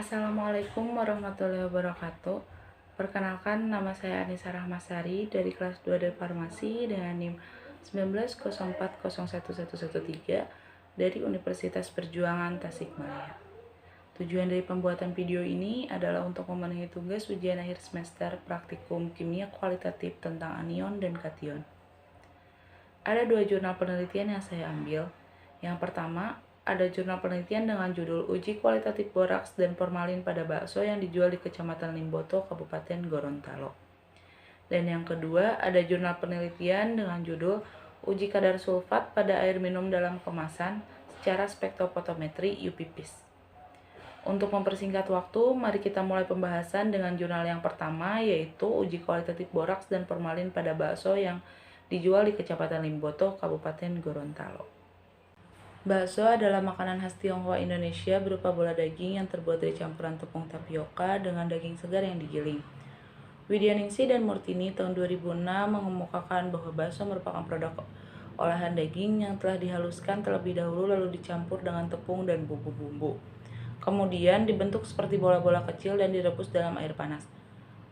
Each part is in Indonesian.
Assalamualaikum warahmatullahi wabarakatuh. Perkenalkan, nama saya Anissa Rahmasari dari kelas 2 dari Farmasi dengan NIM 1904011113 dari Universitas Perjuangan Tasikmalaya. Tujuan dari pembuatan video ini adalah untuk memenuhi tugas ujian akhir semester praktikum kimia kualitatif tentang anion dan kation. Ada 2 jurnal penelitian yang saya ambil. Yang pertama, ada jurnal penelitian dengan judul Uji Kualitatif Boraks dan Formalin pada Bakso yang dijual di Kecamatan Limboto, Kabupaten Gorontalo. Dan yang kedua, ada jurnal penelitian dengan judul Uji Kadar Sulfat pada air minum dalam kemasan secara spektrofotometri UPPIS. Untuk mempersingkat waktu, mari kita mulai pembahasan dengan jurnal yang pertama, yaitu Uji Kualitatif Boraks dan Formalin pada Bakso yang dijual di Kecamatan Limboto, Kabupaten Gorontalo. Bakso adalah makanan khas Tionghoa Indonesia berupa bola daging yang terbuat dari campuran tepung tapioka dengan daging segar yang digiling. Widyaningsih dan Murtini tahun 2006 mengemukakan bahwa bakso merupakan produk olahan daging yang telah dihaluskan terlebih dahulu lalu dicampur dengan tepung dan bumbu-bumbu. Kemudian dibentuk seperti bola-bola kecil dan direbus dalam air panas.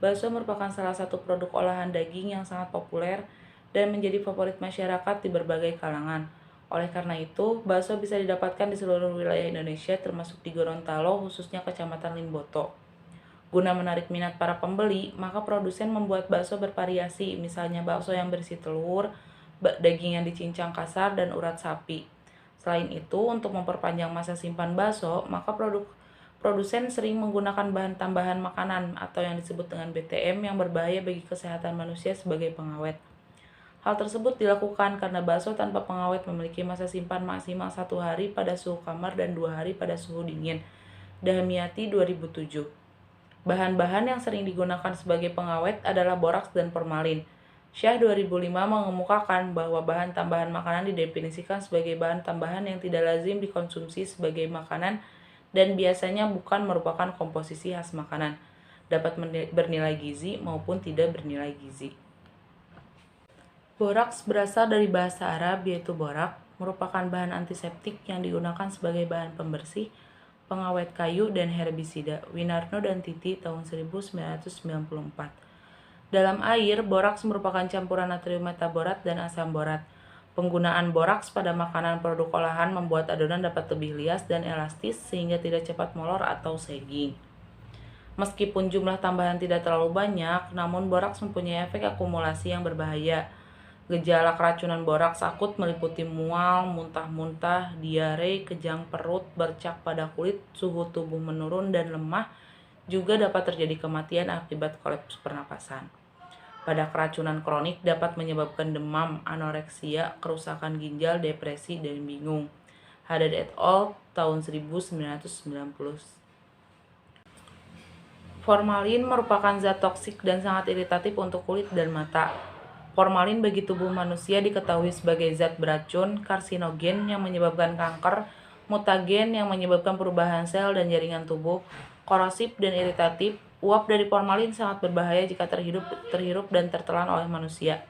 Bakso merupakan salah satu produk olahan daging yang sangat populer dan menjadi favorit masyarakat di berbagai kalangan. Oleh karena itu, bakso bisa didapatkan di seluruh wilayah Indonesia termasuk di Gorontalo, khususnya Kecamatan Limboto. Guna menarik minat para pembeli, maka produsen membuat bakso bervariasi, misalnya bakso yang berisi telur, daging yang dicincang kasar, dan urat sapi. Selain itu, untuk memperpanjang masa simpan bakso, maka produsen sering menggunakan bahan tambahan makanan atau yang disebut dengan BTM yang berbahaya bagi kesehatan manusia sebagai pengawet. Hal tersebut dilakukan karena bakso tanpa pengawet memiliki masa simpan maksimal 1 hari pada suhu kamar dan 2 hari pada suhu dingin. Dahmiati 2007. Bahan-bahan yang sering digunakan sebagai pengawet adalah boraks dan formalin. Syah 2005 mengemukakan bahwa bahan tambahan makanan didefinisikan sebagai bahan tambahan yang tidak lazim dikonsumsi sebagai makanan dan biasanya bukan merupakan komposisi khas makanan, dapat bernilai gizi maupun tidak bernilai gizi. Boraks berasal dari bahasa Arab yaitu borak, merupakan bahan antiseptik yang digunakan sebagai bahan pembersih, pengawet kayu, dan herbisida. Winarno dan Titi tahun 1994. Dalam air, boraks merupakan campuran natrium metaborat dan asam borat. Penggunaan boraks pada makanan produk olahan membuat adonan dapat lebih lias dan elastis sehingga tidak cepat molor atau sagging. Meskipun jumlah tambahan tidak terlalu banyak, namun boraks mempunyai efek akumulasi yang berbahaya. Gejala keracunan boraks akut meliputi mual, muntah-muntah, diare, kejang perut, bercak pada kulit, suhu tubuh menurun dan lemah, juga dapat terjadi kematian akibat kolaps pernapasan. Pada keracunan kronik dapat menyebabkan demam, anoreksia, kerusakan ginjal, depresi, dan bingung. Haddad et al. Tahun 1990. Formalin merupakan zat toksik dan sangat iritatif untuk kulit dan mata. Formalin bagi tubuh manusia diketahui sebagai zat beracun, karsinogen yang menyebabkan kanker, mutagen yang menyebabkan perubahan sel dan jaringan tubuh, korosif dan iritatif. Uap dari formalin sangat berbahaya jika terhirup dan tertelan oleh manusia.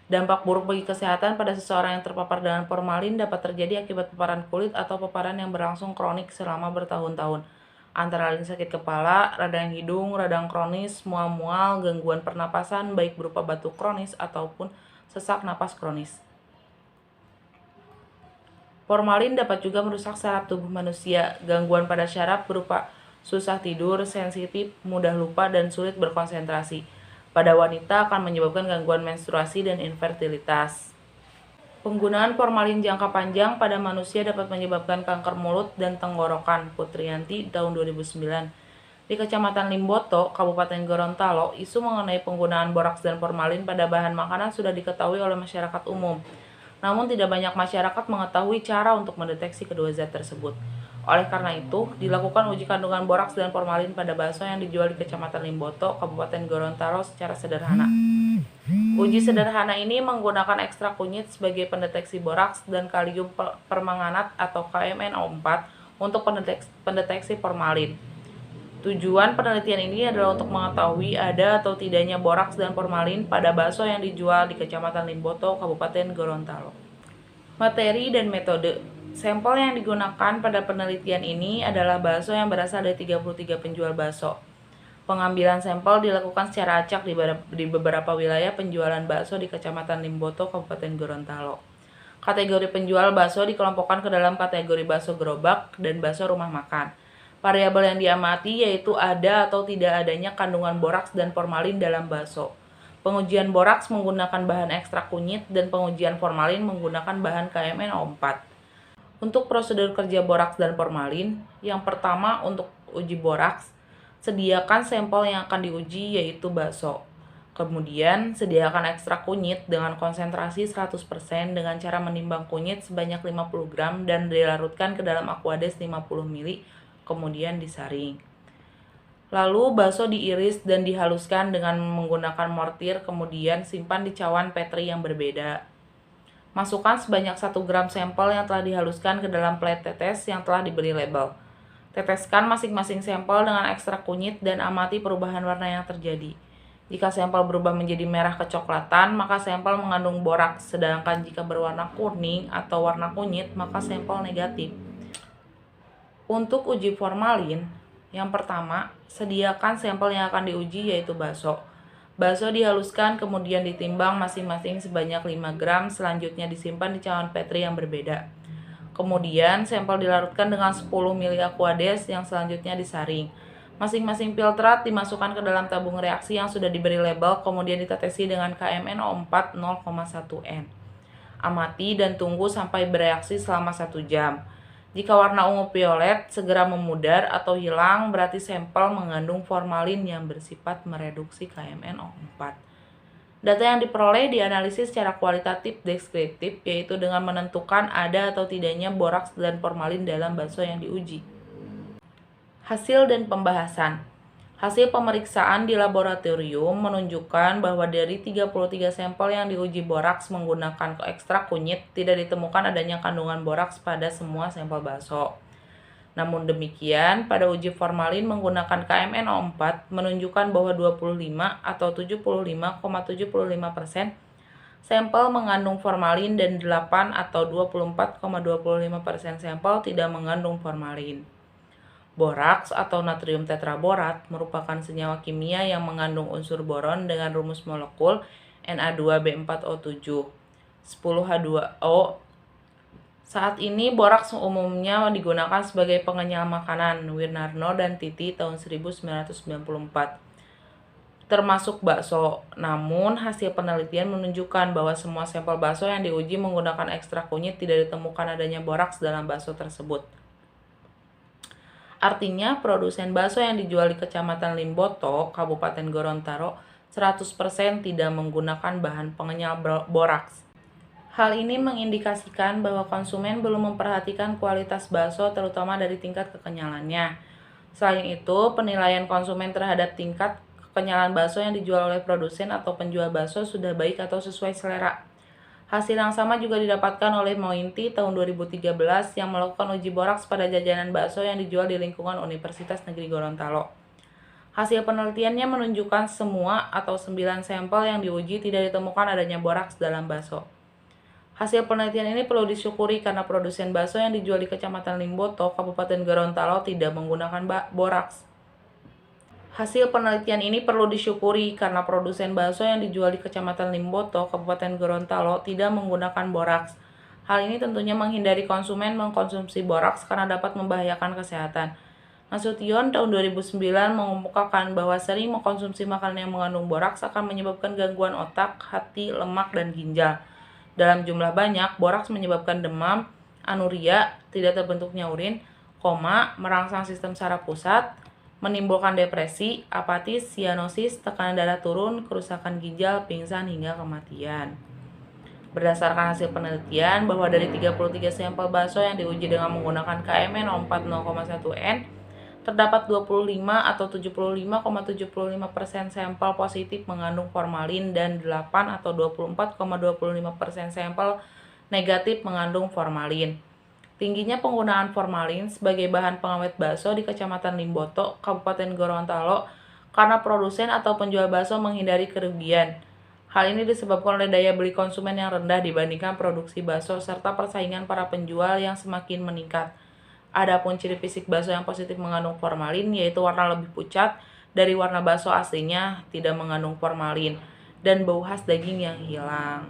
Dampak buruk bagi kesehatan pada seseorang yang terpapar dengan formalin dapat terjadi akibat paparan kulit atau paparan yang berlangsung kronik selama bertahun-tahun. Antara lain sakit kepala, radang hidung, radang kronis, mual-mual, gangguan pernapasan baik berupa batuk kronis ataupun sesak napas kronis. Formalin dapat juga merusak saraf tubuh manusia. Gangguan pada syaraf berupa susah tidur, sensitif, mudah lupa, dan sulit berkonsentrasi. Pada wanita akan menyebabkan gangguan menstruasi dan infertilitas. Penggunaan formalin jangka panjang pada manusia dapat menyebabkan kanker mulut dan tenggorokan. Putriyanti tahun 2009. Di Kecamatan Limboto, Kabupaten Gorontalo, isu mengenai penggunaan boraks dan formalin pada bahan makanan sudah diketahui oleh masyarakat umum. Namun tidak banyak masyarakat mengetahui cara untuk mendeteksi kedua zat tersebut. Oleh karena itu, dilakukan uji kandungan boraks dan formalin pada bakso yang dijual di Kecamatan Limboto, Kabupaten Gorontalo secara sederhana. Uji sederhana ini menggunakan ekstrak kunyit sebagai pendeteksi boraks dan kalium permanganat atau KMnO4 untuk pendeteksi formalin. Tujuan penelitian ini adalah untuk mengetahui ada atau tidaknya boraks dan formalin pada bakso yang dijual di Kecamatan Limboto, Kabupaten Gorontalo. Materi dan metode. Sampel yang digunakan pada penelitian ini adalah bakso yang berasal dari 33 penjual bakso. Pengambilan sampel dilakukan secara acak di beberapa wilayah penjualan bakso di Kecamatan Limboto, Kabupaten Gorontalo. Kategori penjual bakso dikelompokkan ke dalam kategori bakso gerobak dan bakso rumah makan. Variabel yang diamati yaitu ada atau tidak adanya kandungan boraks dan formalin dalam bakso. Pengujian boraks menggunakan bahan ekstrak kunyit dan pengujian formalin menggunakan bahan KMNO4. Untuk prosedur kerja boraks dan formalin, yang pertama untuk uji boraks, sediakan sampel yang akan diuji yaitu bakso. Kemudian, sediakan ekstrak kunyit dengan konsentrasi 100% dengan cara menimbang kunyit sebanyak 50 gram dan dilarutkan ke dalam Aquades 50 ml, kemudian disaring. Lalu, bakso diiris dan dihaluskan dengan menggunakan mortir, kemudian simpan di cawan Petri yang berbeda. Masukkan sebanyak 1 gram sampel yang telah dihaluskan ke dalam plet tetes yang telah diberi label. Teteskan masing-masing sampel dengan ekstrak kunyit dan amati perubahan warna yang terjadi. Jika sampel berubah menjadi merah kecoklatan, maka sampel mengandung boraks, sedangkan jika berwarna kuning atau warna kunyit, maka sampel negatif. Untuk uji formalin, yang pertama, sediakan sampel yang akan diuji yaitu bakso. Bakso dihaluskan kemudian ditimbang masing-masing sebanyak 5 gram, selanjutnya disimpan di cawan Petri yang berbeda. Kemudian sampel dilarutkan dengan 10 ml Aquades yang selanjutnya disaring. Masing-masing filtrat dimasukkan ke dalam tabung reaksi yang sudah diberi label, kemudian ditetesi dengan KMNO4 0,1 N. Amati dan tunggu sampai bereaksi selama 1 jam. Jika warna ungu violet segera memudar atau hilang, berarti sampel mengandung formalin yang bersifat mereduksi KMNO4. Data yang diperoleh dianalisis secara kualitatif deskriptif, yaitu dengan menentukan ada atau tidaknya boraks dan formalin dalam bakso yang diuji. Hasil dan pembahasan. Hasil pemeriksaan di laboratorium menunjukkan bahwa dari 33 sampel yang diuji boraks menggunakan ekstrak kunyit, tidak ditemukan adanya kandungan boraks pada semua sampel bakso. Namun demikian, pada uji formalin menggunakan KMNO4 menunjukkan bahwa 25 atau 75,75% sampel mengandung formalin dan 8 atau 24,25% sampel tidak mengandung formalin. Boraks atau natrium tetraborat merupakan senyawa kimia yang mengandung unsur boron dengan rumus molekul Na2B4O7 10H2O. Saat ini boraks umumnya digunakan sebagai pengenyal makanan. Wirnarno dan Titi tahun 1994. Termasuk bakso. Namun, hasil penelitian menunjukkan bahwa semua sampel bakso yang diuji menggunakan ekstrak kunyit tidak ditemukan adanya boraks dalam bakso tersebut. Artinya, produsen bakso yang dijual di Kecamatan Limboto, Kabupaten Gorontalo, 100% tidak menggunakan bahan pengenyal boraks. Hal ini mengindikasikan bahwa konsumen belum memperhatikan kualitas bakso, terutama dari tingkat kekenyalannya. Selain itu, penilaian konsumen terhadap tingkat kekenyalan bakso yang dijual oleh produsen atau penjual bakso sudah baik atau sesuai selera. Hasil yang sama juga didapatkan oleh Mointi tahun 2013 yang melakukan uji boraks pada jajanan bakso yang dijual di lingkungan Universitas Negeri Gorontalo. Hasil penelitiannya menunjukkan semua atau 9 sampel yang diuji tidak ditemukan adanya boraks dalam bakso. Hasil penelitian ini perlu disyukuri karena produsen bakso yang dijual di Kecamatan Limboto, Kabupaten Gorontalo tidak menggunakan boraks. Hasil penelitian ini perlu disyukuri karena produsen bakso yang dijual di Kecamatan Limboto, Kabupaten Gorontalo tidak menggunakan boraks. Hal ini tentunya menghindari konsumen mengkonsumsi boraks karena dapat membahayakan kesehatan. Nasution tahun 2009 mengemukakan bahwa sering mengkonsumsi makanan yang mengandung boraks akan menyebabkan gangguan otak, hati, lemak, dan ginjal. Dalam jumlah banyak, boraks menyebabkan demam, anuria, tidak terbentuknya urin, koma, merangsang sistem saraf pusat, menimbulkan depresi, apatis, sianosis, tekanan darah turun, kerusakan ginjal, pingsan, hingga kematian. Berdasarkan hasil penelitian bahwa dari 33 sampel bakso yang diuji dengan menggunakan KMNO4 0,1 N, terdapat 25 atau 75,75% sampel positif mengandung formalin dan 8 atau 24,25% sampel negatif mengandung formalin. Tingginya penggunaan formalin sebagai bahan pengawet bakso di Kecamatan Limboto, Kabupaten Gorontalo, karena produsen atau penjual bakso menghindari kerugian. Hal ini disebabkan oleh daya beli konsumen yang rendah dibandingkan produksi bakso serta persaingan para penjual yang semakin meningkat. Adapun ciri fisik bakso yang positif mengandung formalin yaitu warna lebih pucat dari warna bakso aslinya, tidak mengandung formalin, dan bau khas daging yang hilang.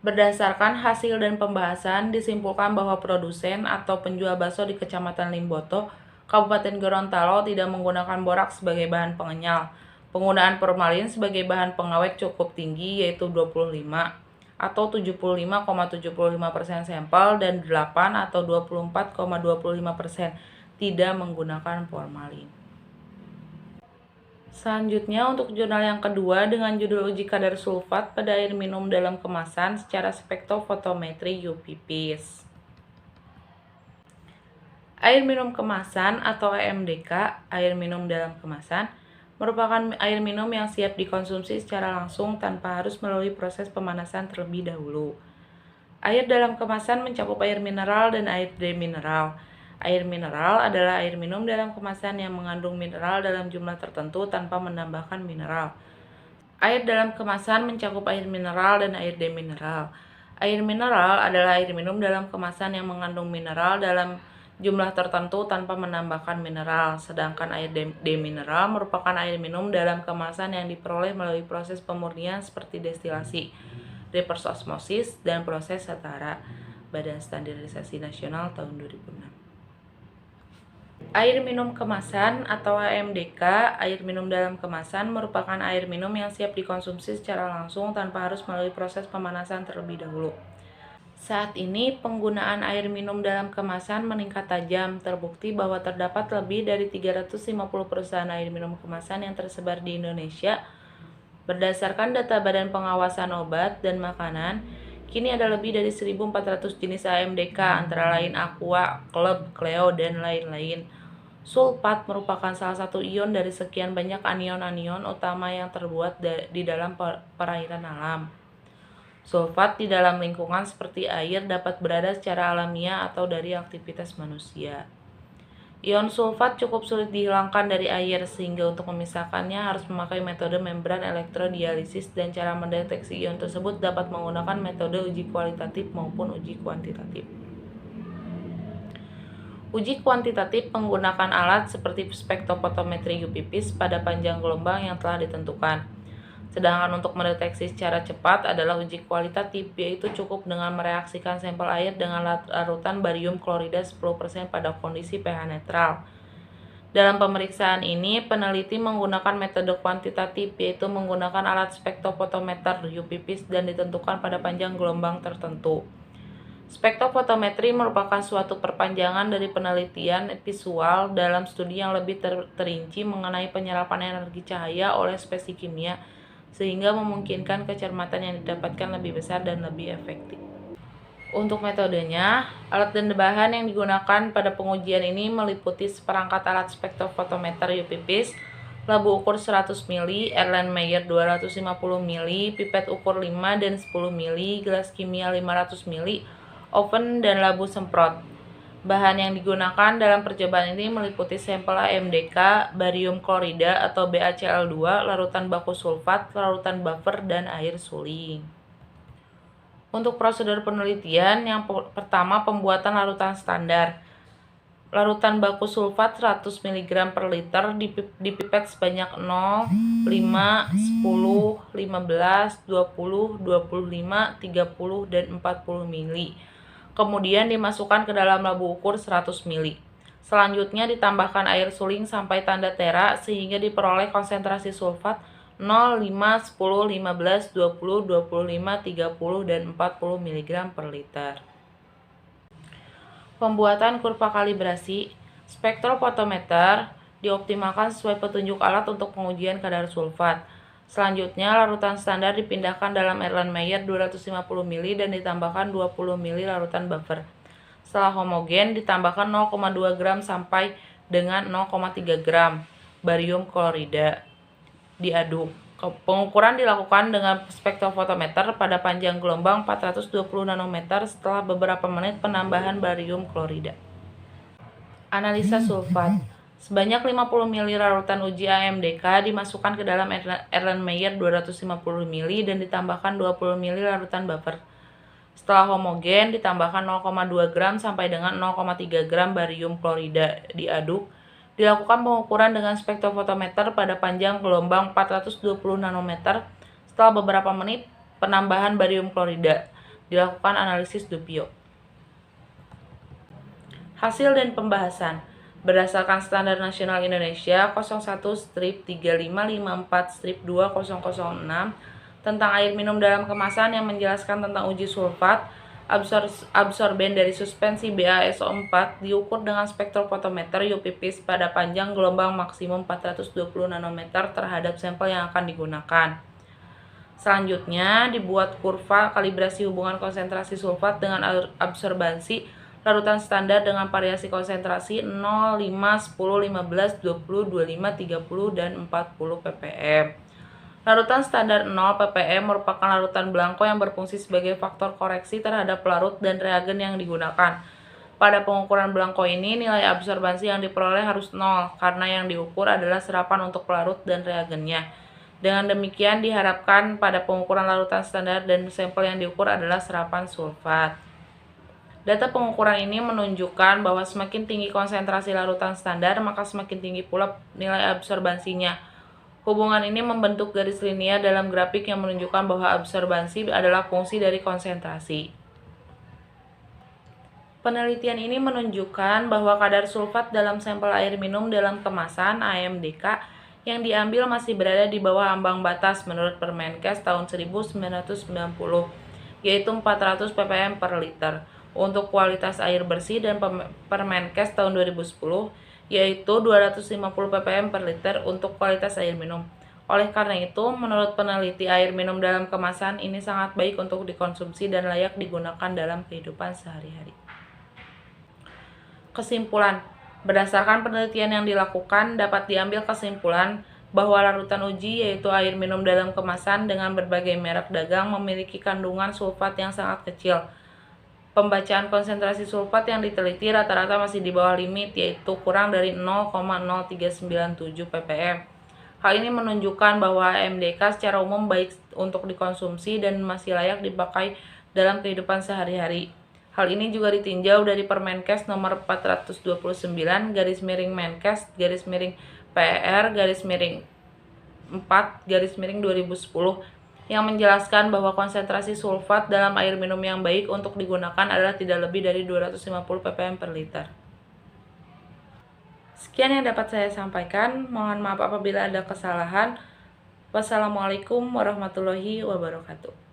Berdasarkan hasil dan pembahasan, disimpulkan bahwa produsen atau penjual bakso di Kecamatan Limboto, Kabupaten Gorontalo tidak menggunakan boraks sebagai bahan pengenyal. Penggunaan formalin sebagai bahan pengawet cukup tinggi yaitu 25 atau 75,75% sampel dan 8 atau 24,25% tidak menggunakan formalin. Selanjutnya untuk jurnal yang kedua dengan judul uji kadar sulfat pada air minum dalam kemasan secara spektrofotometri UV-PIS. Air minum kemasan atau AMDK, air minum dalam kemasan, merupakan air minum yang siap dikonsumsi secara langsung tanpa harus melalui proses pemanasan terlebih dahulu. Air dalam kemasan mencakup air mineral dan air demineral. Air mineral adalah air minum dalam kemasan yang mengandung mineral dalam jumlah tertentu tanpa menambahkan mineral. Air dalam kemasan mencakup air mineral dan air demineral. Air mineral adalah air minum dalam kemasan yang mengandung mineral dalam jumlah tertentu tanpa menambahkan mineral, sedangkan air demineral merupakan air minum dalam kemasan yang diperoleh melalui proses pemurnian seperti destilasi, reverse osmosis, dan proses setara. Badan Standarisasi Nasional tahun 2006. Air minum kemasan atau AMDK, air minum dalam kemasan merupakan air minum yang siap dikonsumsi secara langsung tanpa harus melalui proses pemanasan terlebih dahulu. Saat ini, penggunaan air minum dalam kemasan meningkat tajam. Terbukti bahwa terdapat lebih dari 350 perusahaan air minum kemasan yang tersebar di Indonesia. Berdasarkan data Badan Pengawasan Obat dan Makanan, kini ada lebih dari 1.400 jenis AMDK, antara lain Aqua, Club, Cleo, dan lain-lain. Sulfat merupakan salah satu ion dari sekian banyak anion-anion utama yang terbuat di dalam perairan alam. Sulfat di dalam lingkungan seperti air dapat berada secara alamiah atau dari aktivitas manusia. Ion sulfat cukup sulit dihilangkan dari air, sehingga untuk memisahkannya harus memakai metode membran elektrodialisis, dan cara mendeteksi ion tersebut dapat menggunakan metode uji kualitatif maupun uji kuantitatif. Uji kuantitatif menggunakan alat seperti spektrofotometri UV-PIS pada panjang gelombang yang telah ditentukan. Sedangkan untuk mendeteksi secara cepat adalah uji kualitatif, yaitu cukup dengan mereaksikan sampel air dengan larutan barium klorida 10% pada kondisi pH netral. Dalam pemeriksaan ini, peneliti menggunakan metode kuantitatif, yaitu menggunakan alat spektrofotometer UV-PIS dan ditentukan pada panjang gelombang tertentu. Spektrofotometri merupakan suatu perpanjangan dari penelitian visual dalam studi yang lebih terinci mengenai penyerapan energi cahaya oleh spesies kimia, sehingga memungkinkan kecermatan yang didapatkan lebih besar dan lebih efektif. Untuk metodenya, alat dan bahan yang digunakan pada pengujian ini meliputi seperangkat alat spektrofotometer UV-PIS, labu ukur 100 ml, Erlenmeyer 250 ml, pipet ukur 5 dan 10 ml, gelas kimia 500 ml, oven, dan labu semprot. Bahan yang digunakan dalam percobaan ini meliputi sampel AMDK, barium klorida atau BaCl2, larutan baku sulfat, larutan buffer, dan air suling. Untuk prosedur penelitian, yang pertama pembuatan larutan standar. Larutan baku sulfat 100 mg per liter dipipet sebanyak 0, 5, 10, 15, 20, 25, 30, dan 40 ml. Kemudian dimasukkan ke dalam labu ukur 100 ml. Selanjutnya ditambahkan air suling sampai tanda tera sehingga diperoleh konsentrasi sulfat 0, 5, 10, 15, 20, 25, 30, dan 40 mg per liter. Pembuatan kurva kalibrasi spektrofotometer dioptimalkan sesuai petunjuk alat untuk pengujian kadar sulfat. Selanjutnya, larutan standar dipindahkan dalam Erlenmeyer 250 ml dan ditambahkan 20 ml larutan buffer. Setelah homogen, ditambahkan 0,2 gram sampai dengan 0,3 gram barium klorida. Diaduk. Pengukuran dilakukan dengan spektrofotometer pada panjang gelombang 420 nanometer setelah beberapa menit penambahan barium klorida. Analisa sulfat. Sebanyak 50 ml larutan uji AMDK dimasukkan ke dalam Erlenmeyer 250 ml dan ditambahkan 20 ml larutan buffer. Setelah homogen, ditambahkan 0,2 gram sampai dengan 0,3 gram barium klorida. Diaduk. Dilakukan pengukuran dengan spektrofotometer pada panjang gelombang 420 nanometer. Setelah beberapa menit, penambahan barium klorida. Dilakukan analisis Doppio. Hasil dan pembahasan. Berdasarkan Standar Nasional Indonesia 01-3554-2006 tentang air minum dalam kemasan yang menjelaskan tentang uji sulfat, absorben dari suspensi BaSO4 diukur dengan spektrofotometer UV-Vis pada panjang gelombang maksimum 420 nanometer terhadap sampel yang akan digunakan. Selanjutnya, dibuat kurva kalibrasi hubungan konsentrasi sulfat dengan absorbansi larutan standar dengan variasi konsentrasi 0, 5, 10, 15, 20, 25, 30, dan 40 ppm. Larutan standar 0 ppm merupakan larutan blanko yang berfungsi sebagai faktor koreksi terhadap larut dan reagen yang digunakan. Pada pengukuran blanko ini, nilai absorbansi yang diperoleh harus 0 karena yang diukur adalah serapan untuk larut dan reagennya. Dengan demikian, diharapkan pada pengukuran larutan standar dan sampel yang diukur adalah serapan sulfat. Data pengukuran ini menunjukkan bahwa semakin tinggi konsentrasi larutan standar, maka semakin tinggi pula nilai absorbansinya. Hubungan ini membentuk garis linear dalam grafik yang menunjukkan bahwa absorbansi adalah fungsi dari konsentrasi. Penelitian ini menunjukkan bahwa kadar sulfat dalam sampel air minum dalam kemasan AMDK yang diambil masih berada di bawah ambang batas menurut Permenkes tahun 1990, yaitu 400 ppm per liter. Untuk kualitas air bersih dan Permenkes tahun 2010, yaitu 250 ppm per liter untuk kualitas air minum. Oleh karena itu, menurut peneliti, air minum dalam kemasan ini sangat baik untuk dikonsumsi dan layak digunakan dalam kehidupan sehari-hari. Kesimpulan. Berdasarkan penelitian yang dilakukan, dapat diambil kesimpulan bahwa larutan uji, yaitu air minum dalam kemasan dengan berbagai merek dagang, memiliki kandungan sulfat yang sangat kecil. Pembacaan konsentrasi sulfat yang diteliti rata-rata masih di bawah limit, yaitu kurang dari 0,0397 ppm. Hal ini menunjukkan bahwa AMDK secara umum baik untuk dikonsumsi dan masih layak dipakai dalam kehidupan sehari-hari. Hal ini juga ditinjau dari Permenkes nomor 429 Menkes PER 4 2010 yang menjelaskan bahwa konsentrasi sulfat dalam air minum yang baik untuk digunakan adalah tidak lebih dari 250 ppm per liter. Sekian yang dapat saya sampaikan. Mohon maaf apabila ada kesalahan. Wassalamualaikum warahmatullahi wabarakatuh.